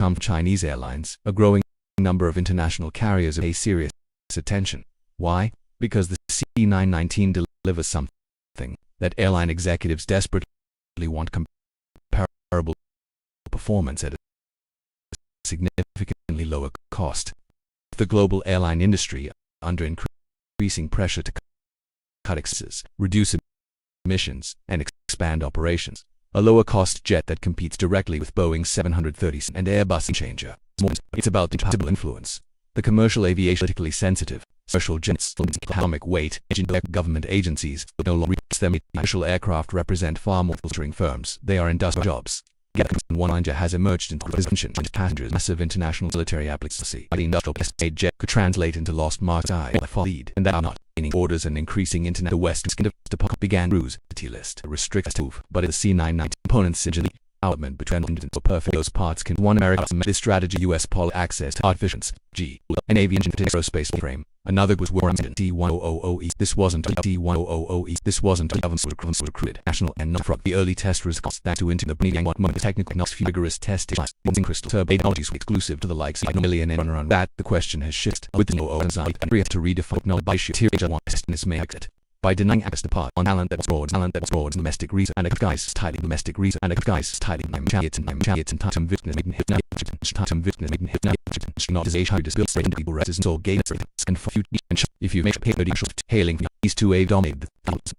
come from Chinese airlines. A growing number of international carriers pay serious attention. Why? Because the C919 delivers something that airline executives desperately want: comparable performance at a significantly lower cost. The global airline industry, under increasing pressure to cut expenses, reduce emissions, and expand operations, a lower-cost jet that competes directly with Boeing 730 and Airbus changer. It's about possible influence. The commercial aviation politically sensitive, commercial jets, economic weight, government agencies no longer reach them. Commercial aircraft represent far more filtering firms. They are industrial jobs. C919 has emerged into position with passengers. Massive international military applications. The industrial made jet could translate into lost market lead, and that are not gaining orders and increasing internet. The West's department began cruise list restricts move, but the C919 components in the development between for perfect those parts can one America. This strategy U.S. Polo access to artificial G and aviation aerospace frame. Another was warranted T1000E. This wasn't T1000E. This wasn't a government recruited national and not from the early test results that to into the Beijing technical not vigorous testing using crystal turbo technologies exclusive to the likes of million and run that. The question has shifted with the no design and to redefine knowledge by sheer this may exit by denying access to part on talent that was broad domestic reason and guys tightly domestic reason and guys tightly and time witness made hit time witness made hit not as how to build straight people resistance or gain and for you if you make a paper hailing these two wave dominated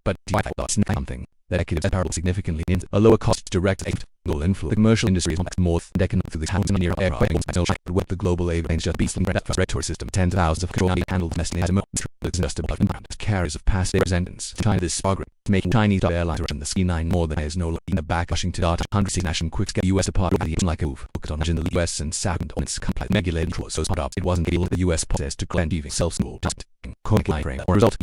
but that's something that executives parallel significantly in a lower cost direct aid will influence the commercial industry is more than economic through the hands near aircraft but with the global aviation just beast and regulatory system tens of thousands of control handled message as just above carriers of past representatives China this program making Chinese airlines run the C9 more than is no in the back rushing to data 100 national quick scale US department of the like a move focused on in the US and second on its complete regulated control so it wasn't able the US process to blend even self-school testing concline frame or result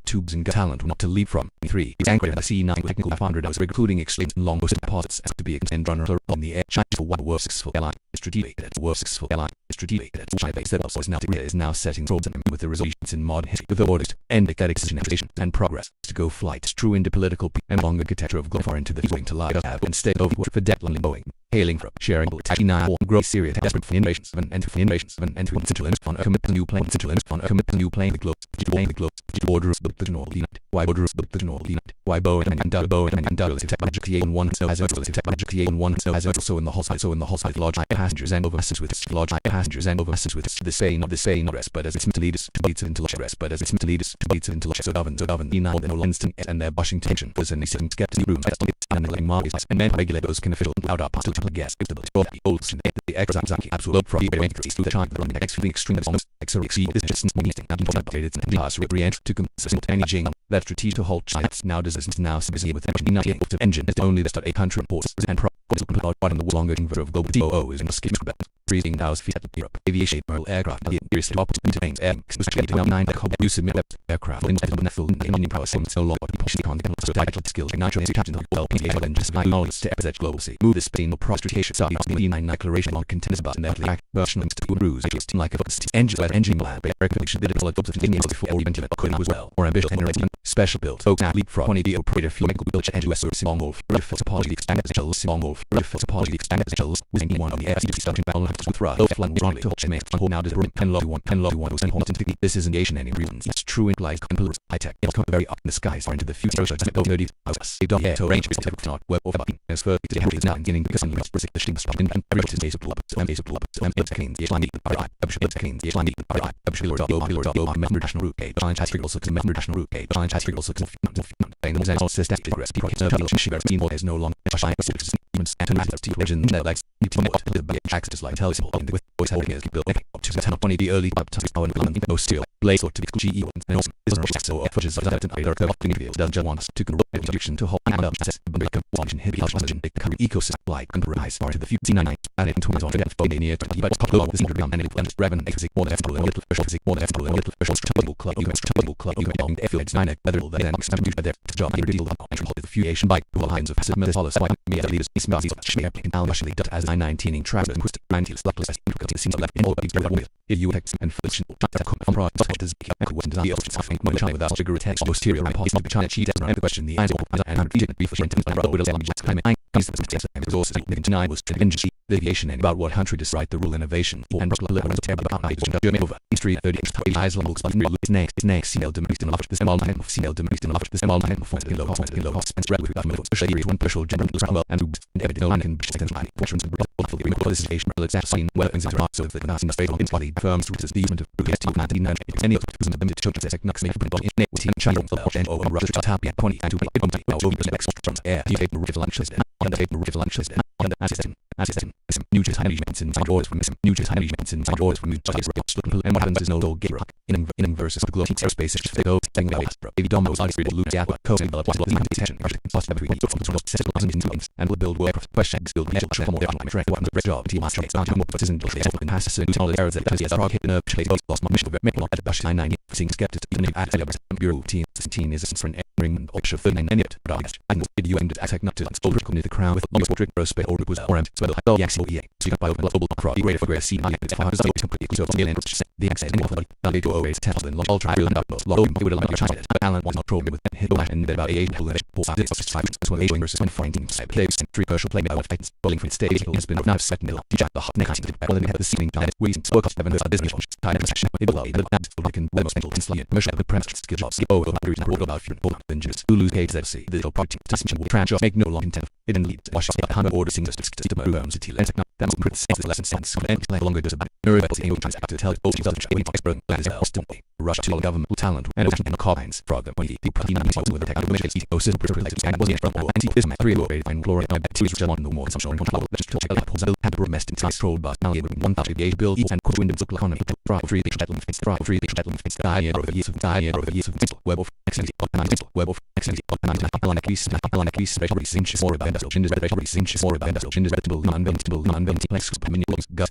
tubes and talent not to leap from 3 is anchored in the C9 technical 500 hours including extremes and long posted deposits as to be extended runner on the air China for one world successful airline strategic world successful airline strategic China based that also is now setting roads with the resolutions in modern history with the orders and extension and progress to go flights true into political and long architecture of global into the going to lie have instead of for deadline Boeing hailing from sharing China or grow serious desperate for innovations and for innovations and to central on a commit to new plane central on a commit to new plane the globe orders built the normal unit why orders built the normal unit why Boeing and Douglas technology in one so as technology in one so as also in the whole side so in the whole side large passengers and overmasses with large passengers and overmasses with the same rest but as it's to lead us to beats of intellectual rest but as it's to lead us to beats of intellectual so govern the now no instant and their bushing tension was an sitting skeptic room and the markets and men regulate those can official loud up to guess the old the example absolute from the China from the extreme extreme this just meeting and updated pass re-entry to consistent energy that strategy to halt China now does this now busy with engine is only the start a country reports and what in the longer of global DOO is in the skip freezing hours feet at Europe aviation aircraft seriously opposite planes air 9 you submit aircraft in the power systems no longer so digital skills nitrogen captain well and just my knowledge to FZ global sea move this plane no prostration so the 9 declaration on contenders about and the version to cruise just like a engine plan air condition did it all of before or even could as well or ambitious generating special built folks leap from 20 the operator fuel built and US long wolf apology expanded long wolf apology expanded was one of the air stuck battle with Russia flying strongly to hold now does pen low one and hold into the this is engaged in any reasons it's true implies high tech it's very up in the skies or into the future so don't nerdy us they don't to range is not web over as for the hand is now beginning because in the thing in every is basic club so I'm basic club so I'm clean the line clean the line national route gauge line has also national route gauge line has also and all system progress is no longer and region like access like telescope with voice helping is built up to 10 the early up to no steel blades or to be GE and also is so which is that either the does just want to introduction to whole and access function hit ecosystem like and rise part of the future 9 and it on the near but popular this and revenue exit more than a little physical more than a little physical club you can if it's 9 better than there job the fusion by all lines of passive policy me at leaders is not as 919 in travel and pushed 90 luckless difficulty seems left in all with if you text and friction from product as the option of China without sugar text posterior and possible China cheat and the question the answer and region before climate resources significant was industry, the aviation and about what country to write the rule innovation and German over history 30 Iceland looks like next CL domestic in the small man of CL domestic in the small man of the low cost and spread with government especially one special general and evident line can be second line portions of the qualification let's say weapons are so the Nazi state on body firms to the event of any of the limited children's techniques make in China and over Russia top 20 and 2 over air the lunches on the lunches on the assistant new Chinese-built C919 orders from new Chinese-built C919 orders from and what happens is no low gate rock in versus the global aerospace is go thing about baby dominoes like the loop yeah co develop what the attention plus every week and will build work questions build more track what the job team master more isn't just in past so all the errors that is rocket nerve chase lost my mission make at the C919 seeing skeptics even at bureau team 16 is a sprint ring option 39 in it but I did you aimed at attack not to install near the crown with long portrait aerospace or was or so the Yangtze so you can buy open global across greater for C9 the access and the always test and all try and up low would allow you to try it but Alan was not trolled with hit and about 8 so 8 versus 1 saves 3 commercial play about fights bowling for stage has been now set middle teach the hot next well we have the ceiling time we spoke of 7 business time section it will the can most mental inslant commercial premise skill jobs over about then just lose KZC the property decision will trans make no long intent it didn't lead to wash up 100 order singles to the city let's not that's the lesson sense and longer does about neurobiology and trans to tell both of the expert plans Russia to government talent and combines frog when the people with the technology ecosystem related and was from anti-ism 3 low and glory of bacteria on no more some showing control let's talk about puzzle and domestic control but now 1,000 bill and could win the economy free the years of web of web of special inches more about inches more about non-ventiplex gas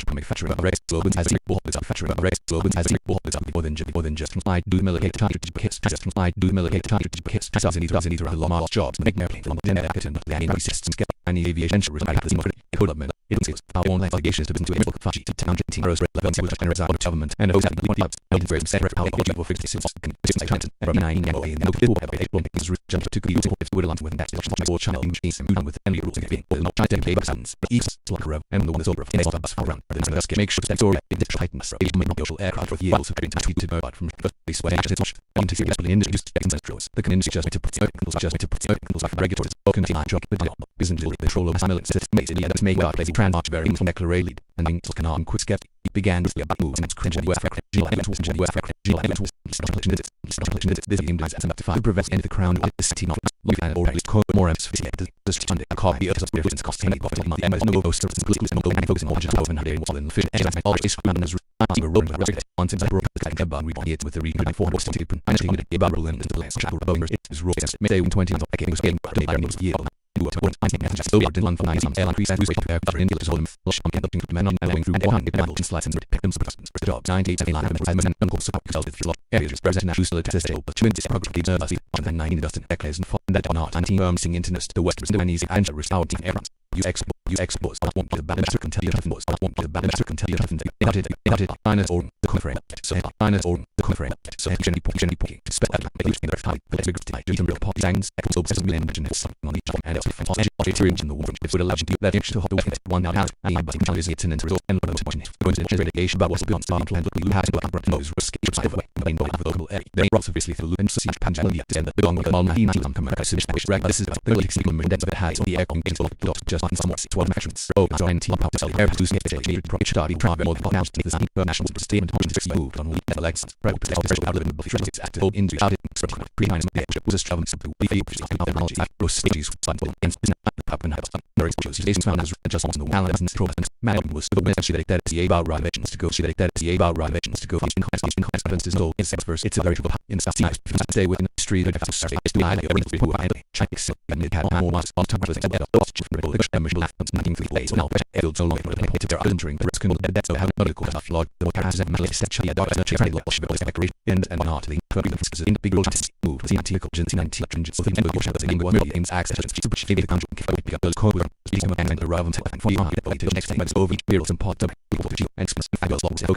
manufacturing of race slogans as manufacturing of race slogans as more than just slide do military hits just slide do military hits either a long jobs make airplane from the and the systems get any aviation development it is our own allegations to business to able to town teams relevant with generous out of government and those that point out and very set how people fix this from 9 and no people have a jump to use if would allow with that or channel with any rules being not try to play buttons but each like a and the one is over in a bus around then make sure that story in the tightness social aircraft for years have been to move from this way it's much into the industry just the industry just to put regulators open job business control of simulate systems in the make out place trans very declared and then can quick skeptic began to about moves and cringe US this aimed at to prevent any of the crown of the city not or at least more emphasis just under a copy of the difference cost any profit in the no go services and go and focusing on just over and all in fish and all is as on since I broke the about we it with the region for was to different I think about rolling into the last chapter of Boeing it is roll May 20 of the game game I think just over the one for 9 some airline preset who's waiting for in the home lush on the men on going through 100 slides and pick them for jobs 98 line and uncle so consulted through areas president national test but this program deserves on the 9 Dustin Eccles and that on art anti firm sing internet the west and easy and restore team airlines you exports I want the balance can tell you nothing I want the balance can tell you nothing it minus or the conference so minus or the conference so Jenny spell that in the type but it's a do some real pop sounds echoes of million engines on each and it's in the war if would allow you that extra hot one out and but it is it's an result and going to generate about what's beyond start and you have to have those risky side of main body of the local area they obviously through and see Panjali and the long of Malma in come this is the politics that has the air just on some more actions so anti power cell air to see it project study private more announced this national statement moved on elections special out of the future at all in out pre-minus was a traveling to the technology procedures in Pappenheim there is found as just on the balance and province madam was the message that the about right to go that the about right to go in confidence is all in sex verse it's a very trouble in south stay within the street that has to stay the idea of who I Chinese and it had more was on top of the place now but so long to their entering the risk and that's how medical stuff like the cases and malicious actually a doctor and not the in the big road move the anti-vehicle C919 so the end aims access to push the country because code speaking and the relevant for next time it's over and part of and Airbus logs have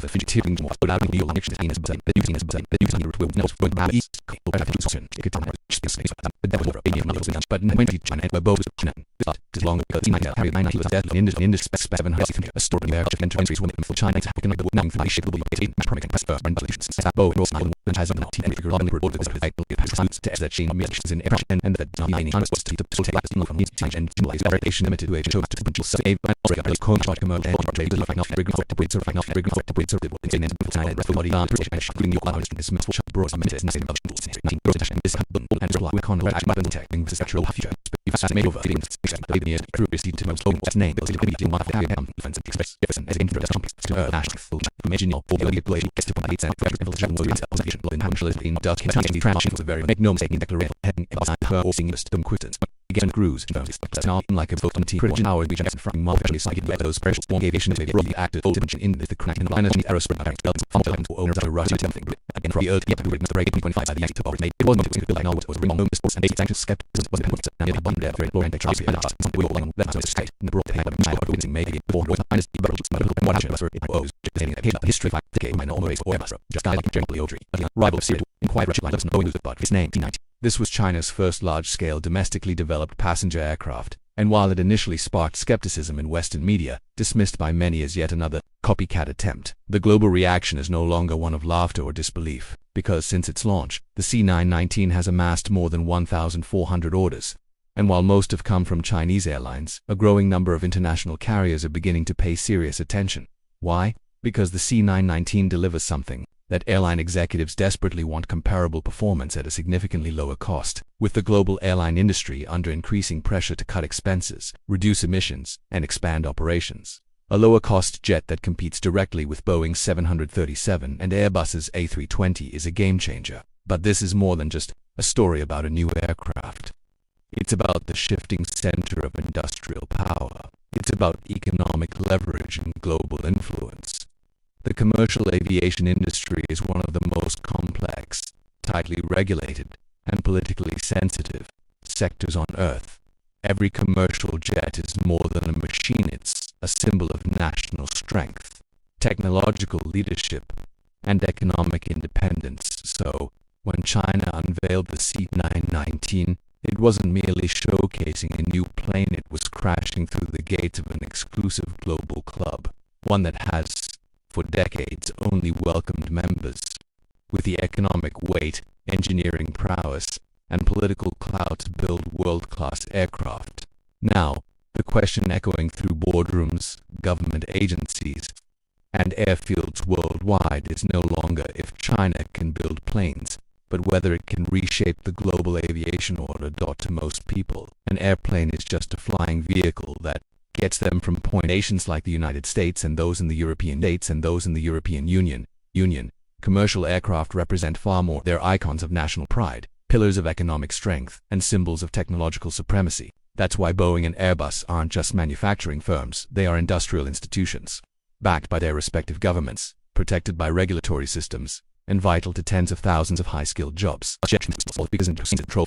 the fugitive more but out of the election is but using as but using the will knows for the east but that was but when China and both China as long as C919 was dead in this 700 a story of aircraft entries when China is hacking the woman for ship will be paid permanent passport and solutions Boeing has not and figure on the report was that she missions in air and that mining was to take last from his and utilize Aviation limited to show to potential save and contract commercial trade like not regular to wait survive not regular to wait survive in the China body on shooting your allowance is much broad minutes and this and supply with con tech the structural future if I made over feelings the years crew received to most lowest name built to be one of the defense express as interest complex to national full imagine all the global gets to provide and evolution position in functionalist in Dutch the transition was a very make no mistake in declaration heading her or seeing system quittance again cruise not like a vote on T Christian hours we just from multiple cited by those precious one aviation to be acted ultimately in the crack and line of the aerospace belts functional to owners of Russia something again from the earth yet to the rate 2.5 by the act of made it was not to like no was wrong no sports and sanctions skepticism was important and the button there for and the trust we all on that was state in the broad thing maybe for dynasty but what happened for it was just history fact the game and always or just like generally Audrey rival of Syria in quite Russia like no news about his name C919. This was China's first large-scale domestically developed passenger aircraft, and while it initially sparked skepticism in Western media, dismissed by many as yet another copycat attempt, the global reaction is no longer one of laughter or disbelief, because since its launch, the C919 has amassed more than 1,400 orders. And while most have come from Chinese airlines, a growing number of international carriers are beginning to pay serious attention. Why? Because the C919 delivers something that airline executives desperately want: comparable performance at a significantly lower cost. With the global airline industry under increasing pressure to cut expenses, reduce emissions, and expand operations, a lower-cost jet that competes directly with Boeing's 737 and Airbus's A320 is a game-changer. But this is more than just a story about a new aircraft. It's about the shifting center of industrial power. It's about economic leverage and global influence. The commercial aviation industry is one of the most complex, tightly regulated, and politically sensitive sectors on Earth. Every commercial jet is more than a machine. It's a symbol of national strength, technological leadership, and economic independence. So, when China unveiled the C919, it wasn't merely showcasing a new plane, it was crashing through the gates of an exclusive global club, one that has for decades only welcomed members with the economic weight, engineering prowess, and political clout to build world-class aircraft. Now, the question echoing through boardrooms, government agencies, and airfields worldwide is no longer if China can build planes, but whether it can reshape the global aviation order. To most people, an airplane is just a flying vehicle that gets them from point. Nations like the United States and those in the European Union, commercial aircraft represent far more. They're icons of national pride, pillars of economic strength, and symbols of technological supremacy. That's why Boeing and Airbus aren't just manufacturing firms, they are industrial institutions, backed by their respective governments, protected by regulatory systems, and vital to tens of thousands of high-skilled jobs. Because control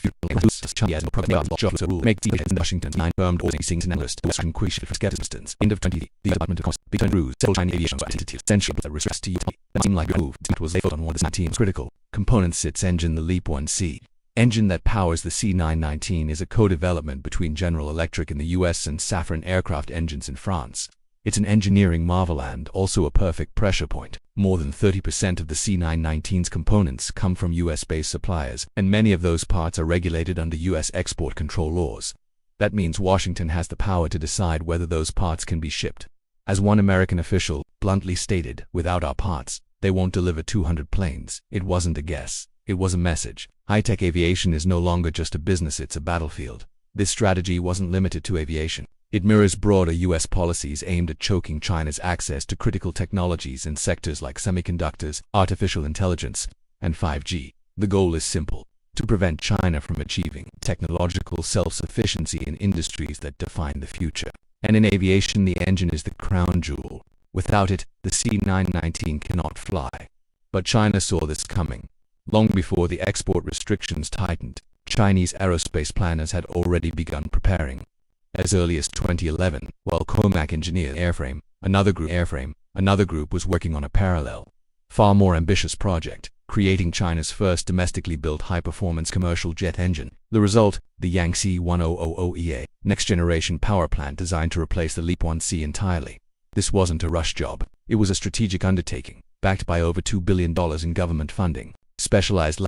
jobs rule make the Washington 9 firmed or seeing analyst Western question for skepticism. End of 20. The department of cost between rules sell Chinese aviation entity essential but restricts to that seemed like a move. It was laid on one of the team's critical components. Its engine, the LEAP 1C engine that powers the C919, is a co-development between General Electric in the US and Safran Aircraft Engines in France. It's an engineering marvel and also a perfect pressure point. More than 30% of the C919's components come from US-based suppliers, and many of those parts are regulated under US export control laws. That means Washington has the power to decide whether those parts can be shipped. As one American official bluntly stated, "Without our parts, they won't deliver 200 planes." It wasn't a guess. It was a message. High-tech aviation is no longer just a business, it's a battlefield. This strategy wasn't limited to aviation. It mirrors broader U.S. policies aimed at choking China's access to critical technologies in sectors like semiconductors, artificial intelligence, and 5G. The goal is simple: to prevent China from achieving technological self-sufficiency in industries that define the future. And in aviation, the engine is the crown jewel. Without it, the C919 cannot fly. But China saw this coming. Long before the export restrictions tightened, Chinese aerospace planners had already begun preparing. As early as 2011, while Comac engineered the airframe, Another group was working on a parallel, far more ambitious project, creating China's first domestically built high-performance commercial jet engine. The result, the Yangtze 1000EA, next-generation power plant designed to replace the LEAP-1C entirely. This wasn't a rush job. It was a strategic undertaking, backed by over $2 billion in government funding. Specialized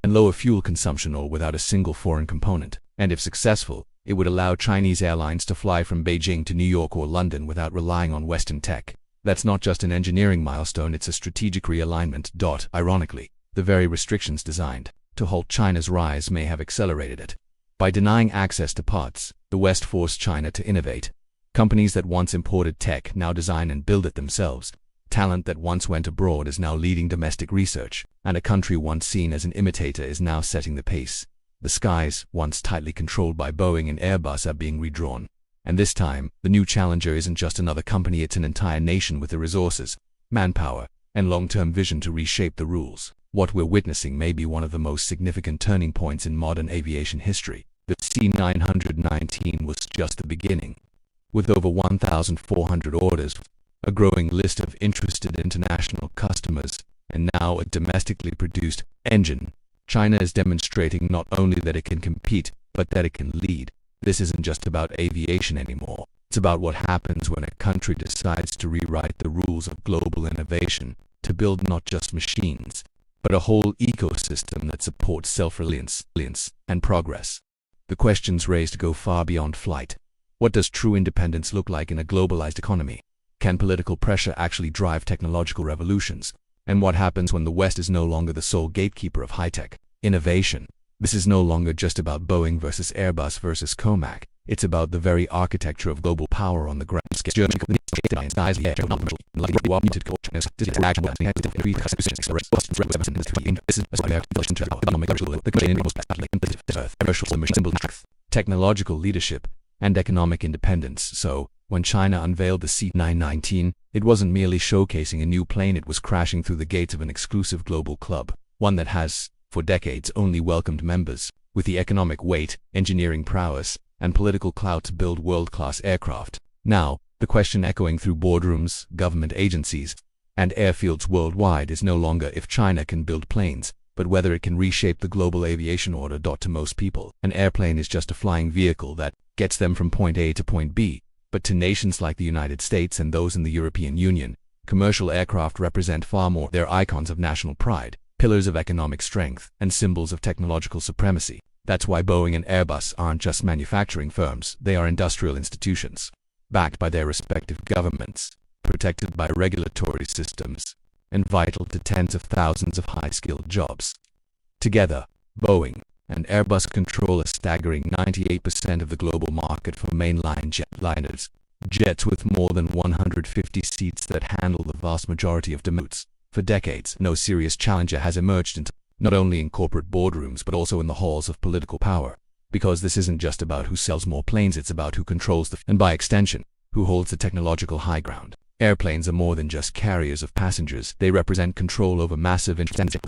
and lower fuel consumption, all without a single foreign component. And if successful, it would allow Chinese airlines to fly from Beijing to New York or London without relying on Western tech. That's not just an engineering milestone, it's a strategic realignment. Ironically, the very restrictions designed to halt China's rise may have accelerated it. By denying access to parts, the West forced China to innovate. Companies that once imported tech now design and build it themselves. Talent that once went abroad is now leading domestic research, and a country once seen as an imitator is now setting the pace. The skies, once tightly controlled by Boeing and Airbus, are being redrawn. And this time, the new challenger isn't just another company, it's an entire nation with the resources, manpower, and long-term vision to reshape the rules. What we're witnessing may be one of the most significant turning points in modern aviation history. The C919 was just the beginning. With over 1,400 orders, a growing list of interested international customers, and now a domestically produced engine, China is demonstrating not only that it can compete, but that it can lead. This isn't just about aviation anymore. It's about what happens when a country decides to rewrite the rules of global innovation, to build not just machines, but a whole ecosystem that supports self-reliance and progress. The questions raised go far beyond flight. What does true independence look like in a globalized economy? Can political pressure actually drive technological revolutions? And what happens when the West is no longer the sole gatekeeper of high-tech innovation? This is no longer just about Boeing versus Airbus versus Comac. It's about the very architecture of global power on the ground scale. Technological leadership and economic independence. So, when China unveiled the C919, it wasn't merely showcasing a new plane, it was crashing through the gates of an exclusive global club, one that has, for decades, only welcomed members with the economic weight, engineering prowess, and political clout to build world-class aircraft. Now, the question echoing through boardrooms, government agencies, and airfields worldwide is no longer if China can build planes, but whether it can reshape the global aviation order. To most people, an airplane is just a flying vehicle that gets them from point A to point B. But to nations like the United States and those in the European Union, commercial aircraft represent far more. They're icons of national pride, pillars of economic strength, and symbols of technological supremacy. That's why Boeing and Airbus aren't just manufacturing firms, they are industrial institutions, backed by their respective governments, protected by regulatory systems, and vital to tens of thousands of high-skilled jobs. Together, Boeing and Airbus control a staggering 98% of the global market for mainline jetliners, jets with more than 150 seats that handle the vast majority of demands. For decades, no serious challenger has emerged not only in corporate boardrooms but also in the halls of political power. Because this isn't just about who sells more planes, it's about who controls and by extension, who holds the technological high ground. Airplanes are more than just carriers of passengers. They represent control over massive infrastructure.